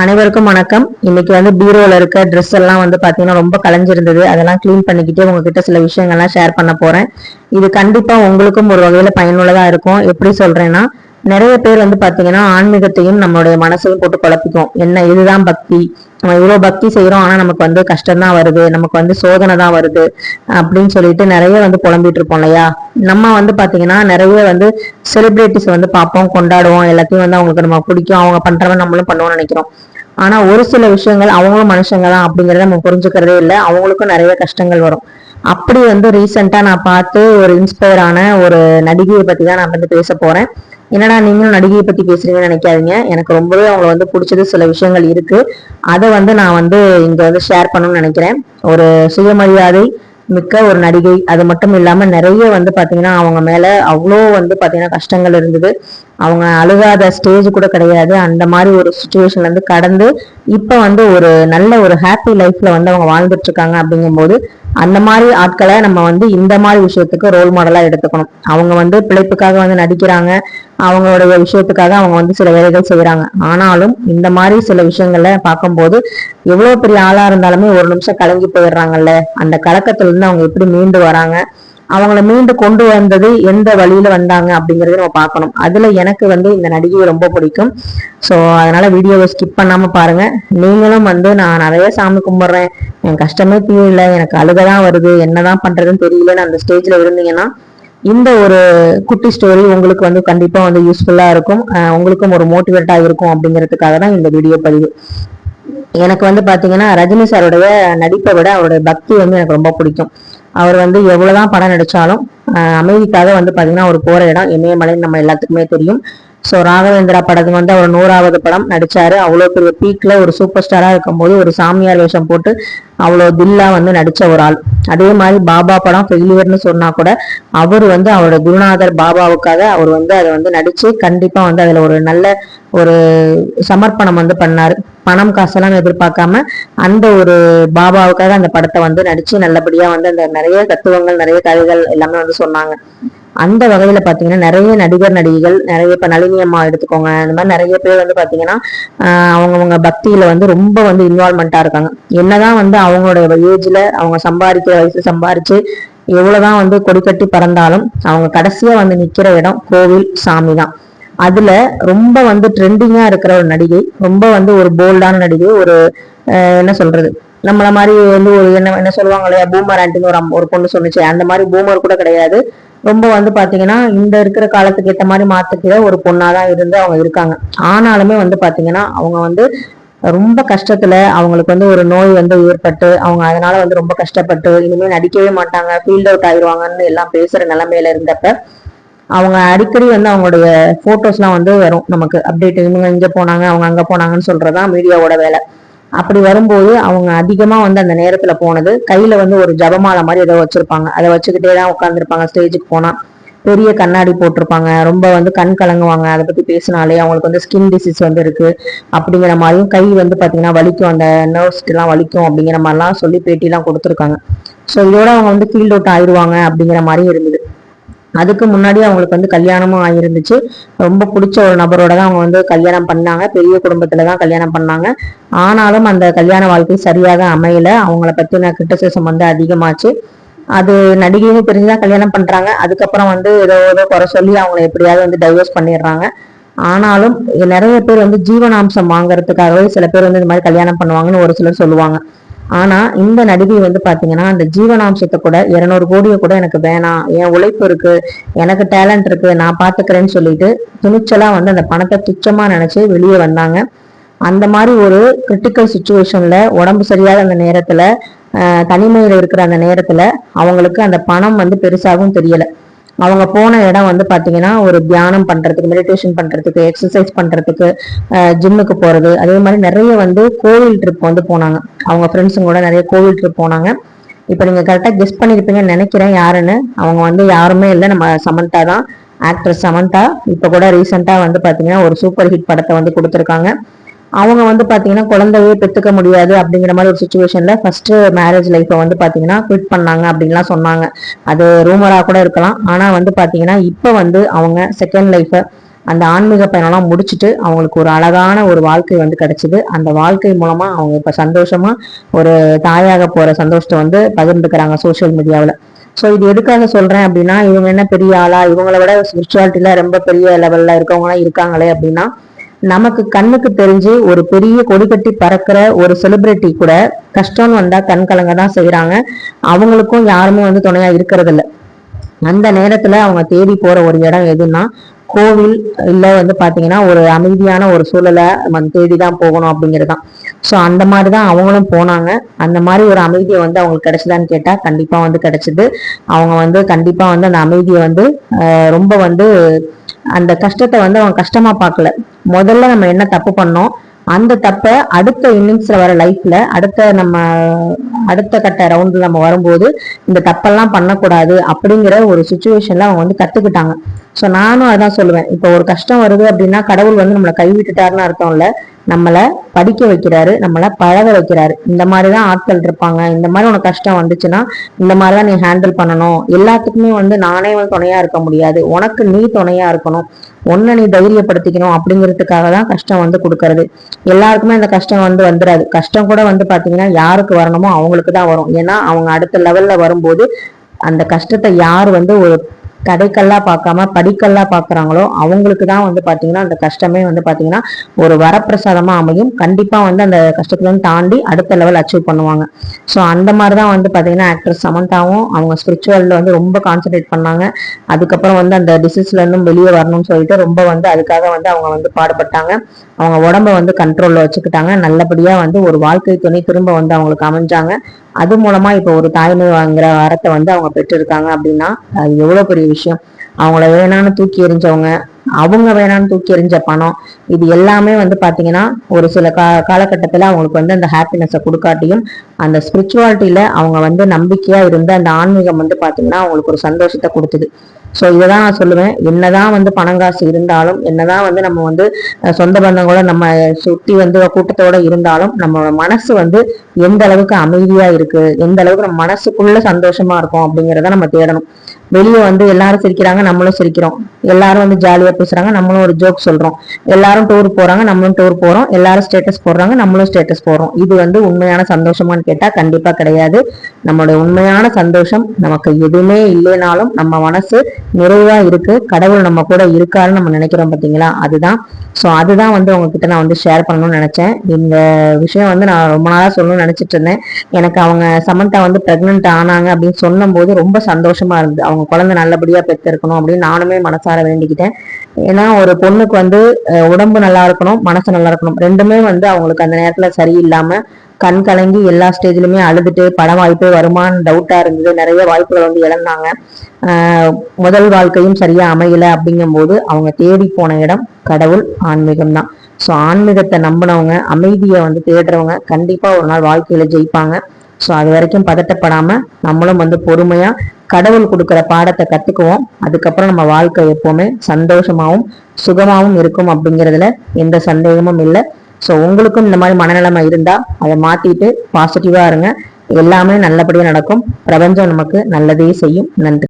அனைவருக்கும் வணக்கம். இன்னைக்கு பீரோல இருக்க ட்ரெஸ் எல்லாம் பாத்தீங்கன்னா ரொம்ப கலைஞ்சிருந்தது. அதெல்லாம் கிளீன் பண்ணிக்கிட்டே உங்ககிட்ட சில விஷயங்கள்லாம் ஷேர் பண்ண போறேன். இது கண்டிப்பா உங்களுக்கும் ஒரு வகையில பயனுள்ளதா இருக்கும். எப்படி சொல்றேன்னா, நிறைய பேர் பாத்தீங்கன்னா ஆன்மீகத்தையும் நம்மளுடைய மனசையும் போட்டு குழப்பிக்கும். என்ன இதுதான் பக்தி, நம்ம இவ்வளவு பக்தி செய்யறோம், ஆனா நமக்கு கஷ்டம் தான் வருது, நமக்கு சோதனை தான் வருது அப்படின்னு சொல்லிட்டு நிறைய புலம்பிட்டு இருப்போம் இல்லையா. நம்ம பாத்தீங்கன்னா நிறைய செலிபிரிட்டிஸ் பார்ப்போம், கொண்டாடுவோம், எல்லாத்தையும் அவங்களுக்கு நம்ம பிடிக்கும், அவங்க பண்றவங்க நம்மளும் பண்ணுவோம்னு நினைக்கிறோம். ஆனா ஒரு சில விஷயங்கள் அவங்களும் மனுஷங்க தான் அப்படிங்கறத நம்ம புரிஞ்சுக்கிறதே இல்லை. அவங்களுக்கும் நிறைய கஷ்டங்கள் வரும். அப்படி ரீசெண்டா நான் பார்த்து ஒரு இன்ஸ்பயர் ஆன ஒரு நடிகையை பத்தி தான் நான் பேச போறேன். என்னடா நீங்களும் நடிகையை பத்தி பேசுறீங்கன்னு நினைக்காதீங்க. எனக்கு ரொம்பவே அவங்களை பிடிச்சது சில விஷயங்கள் இருக்கு. அதை நான் இங்க ஷேர் பண்ணணும்னு நினைக்கிறேன். ஒரு சுயமரியாதை மிக்க ஒரு நடிகை. அது மட்டும் இல்லாம நிறைய பாத்தீங்கன்னா அவங்க மேல அவ்வளோ பாத்தீங்கன்னா கஷ்டங்கள் இருந்தது. அவங்க அழுகாத ஸ்டேஜ் கூட கிடையாது. அந்த மாதிரி ஒரு சுச்சுவேஷன்ல கடந்து இப்ப ஒரு நல்ல ஒரு ஹாப்பி லைஃப்ல அவங்க வாழ்ந்துட்டு இருக்காங்க. அப்படிங்கும் போது அந்த மாதிரி ஆட்களை நம்ம இந்த மாதிரி விஷயத்துக்கு ரோல் மாடலா எடுத்துக்கணும். அவங்க பிழைப்புக்காக நடிக்கிறாங்க, அவங்களுடைய விஷயத்துக்காக அவங்க சில வேலைகள் செய்யறாங்க. ஆனாலும் இந்த மாதிரி சில விஷயங்கள்ல பார்க்கும்போது எவ்வளவு பெரிய ஆளா இருந்தாலுமே ஒரு நிமிஷம் கலங்கி போயிடுறாங்கல்ல. அந்த கலக்கத்துல இருந்து அவங்க எப்படி மீண்டு வராங்க, அவங்கள மீண்டு கொண்டு வந்தது எந்த வழியில வந்தாங்க அப்படிங்கறத நம்ம பார்க்கணும். அதுல எனக்கு இந்த நடிகையை ரொம்ப பிடிக்கும். சோ அதனால வீடியோவை ஸ்கிப் பண்ணாம பாருங்க. நீங்களும் நான் நிறைய சாமி கும்பிடுறேன், என் கஷ்டமே தீரல, எனக்கு அழுகதான் வருது, என்னதான் பண்றதுன்னு தெரியலன்னு அந்த ஸ்டேஜ்ல இருந்தீங்கன்னா இந்த ஒரு குட்டி ஸ்டோரி உங்களுக்கு கண்டிப்பா யூஸ்ஃபுல்லா இருக்கும். உங்களுக்கும் ஒரு மோட்டிவேட்டா இருக்கும் அப்படிங்கிறதுக்காக தான் இந்த வீடியோ பதிவு. எனக்கு பாத்தீங்கன்னா ரஜினி சாருடைய நடிப்பை விட அவருடைய பக்தி எனக்கு ரொம்ப பிடிக்கும். அவர் எவ்வளவுதான் படம் நடிச்சாலும் அமைதிக்காக பாத்தீங்கன்னா அவர் போற இடம் இமயமலைன்னு நம்ம எல்லாத்துக்குமே தெரியும். சோ ராகவேந்திரா படம் அவர் 100வது படம் நடிச்சாரு. அவ்வளவு பெரிய பீக்ல ஒரு சூப்பர் ஸ்டாரா இருக்கும்போது ஒரு சாமியார் வேஷம் போட்டு அவ்வளவு தில்லா நடிச்ச ஒரு ஆள். அதே மாதிரி பாபா படம் ஃபெயிலியர்னு சொன்னா கூட அவர் அவரோட குருநாதர் பாபாவுக்காக அவர் அதை நடிச்சு கண்டிப்பா அதுல ஒரு நல்ல ஒரு சமர்ப்பணம் பண்ணாரு. பணம் காசெல்லாம் எதிர்பார்க்காம அந்த ஒரு பாபாவுக்காக அந்த படத்தை நடிச்சு நல்லபடியா அந்த நிறைய தத்துவங்கள், நிறைய கதைகள் எல்லாமே சொன்னாங்க. அந்த வகையில பாத்தீங்கன்னா நிறைய நடிகர் நடிகைகள், நிறைய இப்ப நளினி அம்மா எடுத்துக்கோங்க, இந்த மாதிரி நிறைய பேர் பாத்தீங்கன்னா அவங்கவுங்க பக்தியில ரொம்ப இன்வால்மெண்டா இருக்காங்க. என்னதான் அவங்களுடைய ஏஜ்ல அவங்க சம்பாதிக்கிற வயசு சம்பாரிச்சு எவ்வளவுதான் கொடிக்கட்டி பறந்தாலும் அவங்க கடைசியா நிக்கிற இடம் கோவில், சாமி தான். அதுல ரொம்ப ட்ரெண்டிங்கா இருக்கிற ஒரு நடிகை, ரொம்ப ஒரு போல்டான நடிகை, ஒரு என்ன சொல்றது, நம்மள மாதிரி ஒரு என்ன என்ன சொல்லுவாங்க இல்லையா, பூமர் ஆண்டின்னு ஒரு பொண்ணு சொன்னிச்சு, அந்த மாதிரி பூமர் கூட கிடையாது. ரொம்ப பாத்தீங்கன்னா இந்த இருக்கிற காலத்துக்கு ஏற்ற மாதிரி மாத்துக்கிற ஒரு பொண்ணாதான் இருந்து அவங்க இருக்காங்க. ஆனாலுமே பாத்தீங்கன்னா அவங்க ரொம்ப கஷ்டத்துல அவங்களுக்கு ஒரு நோய் ஏற்பட்டு அவங்க அதனால ரொம்ப கஷ்டப்பட்டு இனிமே நடிக்கவே மாட்டாங்க, ஃபீல்ட் அவுட் ஆயிடுவாங்கன்னு எல்லாம் பேசுற நிலைமையில இருந்தப்ப அவங்க அடிக்கடி அவங்களுடைய போட்டோஸ் எல்லாம் வரும் நமக்கு அப்டேட். இவங்க இங்க போனாங்க, அவங்க அங்க போனாங்கன்னு சொல்றதுதான் மீடியாவோட வேலை. அப்படி வரும்போது அவங்க அதிகமா அந்த நேரத்துல போனது கையில ஒரு ஜபமாலை மாதிரி ஏதோ வச்சிருப்பாங்க. அதை வச்சுக்கிட்டே தான் உட்காந்துருப்பாங்க. ஸ்டேஜுக்கு போனா பெரிய கண்ணாடி போட்டிருப்பாங்க. ரொம்ப கண் கலங்குவாங்க. அதை பத்தி பேசினாலே அவங்களுக்கு ஸ்கின் டிசீஸ் இருக்கு அப்படிங்கிற மாதிரியும், கை பாத்தீங்கன்னா வலிக்கும், அந்த நர்வ்ஸ்க்கு எல்லாம் வலிக்கும் அப்படிங்கிற மாதிரிலாம் சொல்லி பேட்டி எல்லாம் கொடுத்துருக்காங்க. ஸோ இதோட அவங்க ஃபீல்ட் அவுட் ஆயிடுவாங்க அப்படிங்கிற மாதிரியும் இருந்தது. அதுக்கு முன்னாடி அவங்களுக்கு கல்யாணமும் ஆகிருந்துச்சு. ரொம்ப பிடிச்ச ஒரு நபரோட தான் அவங்க கல்யாணம் பண்ணாங்க. பெரிய குடும்பத்துலதான் கல்யாணம் பண்ணாங்க. ஆனாலும் அந்த கல்யாண வாழ்க்கை சரியாக அமையல. அவங்கள பத்தின கிரிட்டிசிசம் அதிகமாச்சு. அது நடிகைன்னு தெரிஞ்சுதான் கல்யாணம் பண்றாங்க. அதுக்கப்புறம் ஏதோ ஏதோ குறை சொல்லி அவங்களை எப்படியாவது டைவர்ஸ் பண்ணிடுறாங்க. ஆனாலும் நிறைய பேர் ஜீவனாம்சம் வாங்குறதுக்காகவே சில பேர் இந்த மாதிரி கல்யாணம் பண்ணுவாங்கன்னு ஒரு சிலர் சொல்லுவாங்க. ஆனா இந்த நடிகை பாத்தீங்கன்னா அந்த ஜீவனாம்சத்தை கூட 200 கோடியை கூட எனக்கு வேணாம், என் உழைப்பு இருக்கு, எனக்கு டேலண்ட் இருக்கு, நான் பாத்துக்கிறேன்னு சொல்லிட்டு துணிச்சலா அந்த பணத்தை துச்சமா நினைச்சு வெளியே வந்தாங்க. அந்த மாதிரி ஒரு கிரிட்டிக்கல் சுச்சுவேஷன்ல உடம்பு சரியாத அந்த நேரத்துல தனிமையில இருக்கிற அந்த நேரத்துல அவங்களுக்கு அந்த பணம் பெருசாகவும் தெரியல. அவங்க போன இடம் பாத்தீங்கன்னா ஒரு தியானம் பண்றதுக்கு, மெடிடேஷன் பண்றதுக்கு, எக்ஸசைஸ் பண்றதுக்கு, ஜிம்முக்கு போறது, அதே மாதிரி நிறைய கோவில் ட்ரிப் போனாங்க. அவங்க ஃப்ரெண்ட்ஸுங்க கூட நிறைய கோவில் ட்ரிப் போனாங்க. இப்ப நீங்க கரெக்டா கெஸ் பண்ணிருப்பீங்கன்னு நினைக்கிறேன் யாருன்னு. அவங்க யாருமே இல்லை, நம்ம சமந்தா தான், ஆக்ட்ரஸ் சமந்தா. இப்ப கூட ரீசெண்டா பாத்தீங்கன்னா ஒரு சூப்பர் ஹிட் படத்தை கொடுத்துருக்காங்க. அவங்க பாத்தீங்கன்னா குழந்தையே பெத்துக்க முடியாது அப்படிங்கிற மாதிரி ஒரு சுச்சுவேஷன்ல ஃபர்ஸ்ட் மேரேஜ் லைஃப்பை பாத்தீங்கன்னா குவிட் பண்ணாங்க அப்படின்லாம் சொன்னாங்க. அது ரூமரா கூட இருக்கலாம். ஆனா பாத்தீங்கன்னா இப்ப அவங்க செகண்ட் லைஃப அந்த ஆன்மீக பயணம்லாம் முடிச்சுட்டு அவங்களுக்கு ஒரு அழகான ஒரு வாழ்க்கை வந்து கிடைச்சிது. அந்த வாழ்க்கை மூலமா அவங்க இப்ப சந்தோஷமா ஒரு தாயாக போற சந்தோஷத்தை வந்து பகிர்ந்துக்கிறாங்க சோசியல் மீடியாவில். ஸோ இது எதுக்காக சொல்றேன் அப்படின்னா, இவங்க என்ன பெரிய ஆளா, இவங்களை விட ஸ்பிரிச்சுவாலிட்டியில ரொம்ப பெரிய லெவல்ல இருக்கவங்களாம் இருக்காங்களே அப்படின்னா, நமக்கு கண்ணுக்கு தெரிஞ்சு ஒரு பெரிய கொடி கட்டி பறக்கிற ஒரு செலிபிரிட்டி கூட கஷ்டம்னு வந்தா கண் கலங்க தான் செய்யறாங்க. அவங்களுக்கும் யாருமே வந்து துணையா இருக்கிறது இல்லை. அந்த நேரத்துல அவங்க தேடி போற ஒரு இடம் எதுன்னா கோவில், இல்ல வந்து பாத்தீங்கன்னா ஒரு அமைதியான ஒரு சூழலை தேடிதான் போகணும் அப்படிங்கிறதுதான். ஸோ அந்த மாதிரிதான் அவங்களும் போனாங்க. அந்த மாதிரி ஒரு அமைதியை வந்து அவங்களுக்கு கிடைச்சதான்னு கேட்டா கண்டிப்பா வந்து கிடைச்சது. அவங்க வந்து கண்டிப்பா வந்து அந்த அமைதியை வந்து ரொம்ப வந்து அந்த கஷ்டத்தை வந்து அவங்க கஷ்டமா பார்க்கல. முதல்ல நம்ம என்ன தப்பு பண்ணோம், அந்த தப்ப அடுத்த இன்னிங்ஸ்ல வர லைஃப்ல அடுத்த கட்ட ரவுண்ட்ல நம்ம வரும்போது இந்த தப்பெல்லாம் பண்ணக்கூடாது அப்படிங்கிற ஒரு சுச்சுவேஷன்ல அவங்க வந்து கத்துக்கிட்டாங்க. ஸோ நானும் அதான் சொல்லுவேன், இப்போ ஒரு கஷ்டம் வருது அப்படின்னா கடவுள் வந்து நம்மளை கைவிட்டுட்டாருன்னு அர்த்தம் இல்ல, நம்மளை படிக்க வைக்கிறாரு, நம்மளை பழக வைக்கிறாரு. இந்த மாதிரிதான் ஆட்கள் இருப்பாங்க. இந்த மாதிரி உனக்கு கஷ்டம் வந்துச்சுன்னா இந்த மாதிரிதான் நீ ஹேண்டில் பண்ணணும். எல்லாத்துக்குமே வந்து நானே வந்து துணையா இருக்க முடியாது, உனக்கு நீ துணையா இருக்கணும், ஒன்ன நீ தைரியப்படுத்திக்கணும் அப்படிங்கிறதுக்காக தான் கஷ்டம் வந்து கொடுக்கறது. எல்லாருக்குமே அந்த கஷ்டம் வந்து வந்துடாது. கஷ்டம் கூட வந்து பாத்தீங்கன்னா யாருக்கு வரணுமோ அவங்களுக்கு தான் வரும். ஏன்னா அவங்க அடுத்த லெவல்ல வரும்போது அந்த கஷ்டத்தை யார் வந்து ஒரு கடைக்கல்லா பார்க்காம படிக்கல்லா பாக்குறாங்களோ அவங்களுக்கு தான் வந்து பாத்தீங்கன்னா அந்த கஷ்டமே வந்து பாத்தீங்கன்னா ஒரு வரப்பிரசாதமா அமையும். கண்டிப்பா வந்து அந்த கஷ்டத்துல தாண்டி அடுத்த லெவல் அச்சீவ் பண்ணுவாங்க. ஸோ அந்த மாதிரிதான் வந்து பாத்தீங்கன்னா ஆக்ட்ரஸ் சமந்தாவும் அவங்க ஸ்பிரிச்சுவல்ல வந்து ரொம்ப கான்சென்ட்ரேட் பண்ணாங்க. அதுக்கப்புறம் வந்து அந்த டிசீஸ்ல இருந்தும் வெளியே வரணும்னு சொல்லிட்டு ரொம்ப வந்து அதுக்காக வந்து அவங்க வந்து பாடுபட்டாங்க. அவங்க உடம்ப வந்து கண்ட்ரோல்ல வச்சுக்கிட்டாங்க. நல்லபடியா வந்து ஒரு வாழ்க்கை துணை திரும்ப வந்து அவங்களுக்கு அமைஞ்சாங்க. அது மூலமா இப்ப ஒரு தாய்மை வாங்குற வரத்தை வந்து அவங்க பெற்றிருக்காங்க அப்படின்னா அது எவ்வளவு பெரிய விஷயம். அவங்கள வேணான்னு தூக்கி எறிஞ்சவங்க, அவங்க வேணான்னு தூக்கி எறிஞ்ச பணம், இது எல்லாமே வந்து பாத்தீங்கன்னா ஒரு சில காலகட்டத்துல அவங்களுக்கு வந்து அந்த ஹாப்பினஸை கொடுக்காட்டியும் அந்த ஸ்பிரிச்சுவாலிட்டியில அவங்க வந்து நம்பிக்கையா இருந்த அந்த ஆன்மீகம் வந்து பாத்தீங்கன்னா அவங்களுக்கு ஒரு சந்தோஷத்தை கொடுத்தது. ஸோ இதைதான் நான் சொல்லுவேன், என்னதான் வந்து பணங்காசு இருந்தாலும், என்னதான் வந்து நம்ம வந்து சொந்த பந்தங்களோட நம்ம சுத்தி வந்து கூட்டத்தோட இருந்தாலும் நம்மளோட மனசு வந்து எந்த அளவுக்கு அமைதியா இருக்கு, எந்த அளவுக்கு நம்ம மனசுக்குள்ள சந்தோஷமா இருக்கும் அப்படிங்கிறத நம்ம தேடணும். வெளியே வந்து எல்லாரும் சிரிக்கிறாங்க, நம்மளும் சிரிக்கிறோம். எல்லாரும் வந்து ஜாலியா பேசுறாங்க, நம்மளும் ஒரு ஜோக் சொல்றோம். எல்லாரும் டூர் போறாங்க, நம்மளும் டூர் போறோம். எல்லாரும் ஸ்டேட்டஸ் போடுறாங்க, நம்மளும் ஸ்டேட்டஸ் போடுறோம். இது வந்து உண்மையான சந்தோஷமான்னு கேட்டா கண்டிப்பா கிடையாது. நம்மளுடைய உண்மையான சந்தோஷம் நமக்கு எதுவுமே இல்லைனாலும் நம்ம மனசு நிறைவா இருக்கு, கடவுள் நம்ம கூட இருக்காருன்னு நம்ம நினைக்கிறோம் பாத்தீங்களா, அதுதான். ஸோ அதுதான் வந்து உங்ககிட்ட நான் வந்து ஷேர் பண்ணணும்னு நினைச்சேன். இந்த விஷயம் வந்து நான் ரொம்ப நாளா சொல்லணும்னு நினைச்சிட்டு இருந்தேன். எனக்கு அவங்க சமந்தா வந்து பிரெக்னென்ட் ஆனாங்க அப்படின்னு சொன்னும் போது ரொம்ப சந்தோஷமா இருந்தது. அவங்க குழந்தை நல்லபடியா பெற்றிருக்கணும் அப்படின்னு நானுமே மனசார வேண்டிக்கிட்டேன். ஏன்னா ஒரு பொண்ணுக்கு வந்து உடம்பு நல்லா இருக்கணும், மனசு நல்லா இருக்கணும், ரெண்டுமே வந்து அவங்களுக்கு அந்த நேரத்துல சரியில்லாம கண் கலங்கி எல்லா ஸ்டேஜ்லயுமே அழுதுட்டு படம் வாய்ப்பே வருமானு டவுட்டா இருந்தது. நிறைய வாய்ப்புகள் வந்து இழந்தாங்க. முதல் வாழ்க்கையும் சரியா அமையல. அப்படிங்கும் போது அவங்க தேடி போன இடம் கடவுள், ஆன்மீகம் தான். ஸோ ஆன்மீகத்தை நம்பினவங்க, அமைதியை வந்து தேடுறவங்க கண்டிப்பா ஒரு நாள் வாழ்க்கையில ஜெயிப்பாங்க. ஸோ அது வரைக்கும் பதட்டப்படாம நம்மளும் வந்து பொறுமையா கடவுள் கொடுக்குற பாடத்தை கத்துக்குவோம். அதுக்கப்புறம் நம்ம வாழ்க்கை எப்பவுமே சந்தோஷமாவும் சுகமாவும் இருக்கும் அப்படிங்கிறதுல எந்த சந்தேகமும் இல்லை. ஸோ உங்களுக்கும் இந்த மாதிரி மனநிலைமை இருந்தா அதை மாத்திட்டு பாசிட்டிவா இருங்க. எல்லாமே நல்லபடியா நடக்கும். பிரபஞ்சம் நமக்கு நல்லதே செய்யும். நன்றி.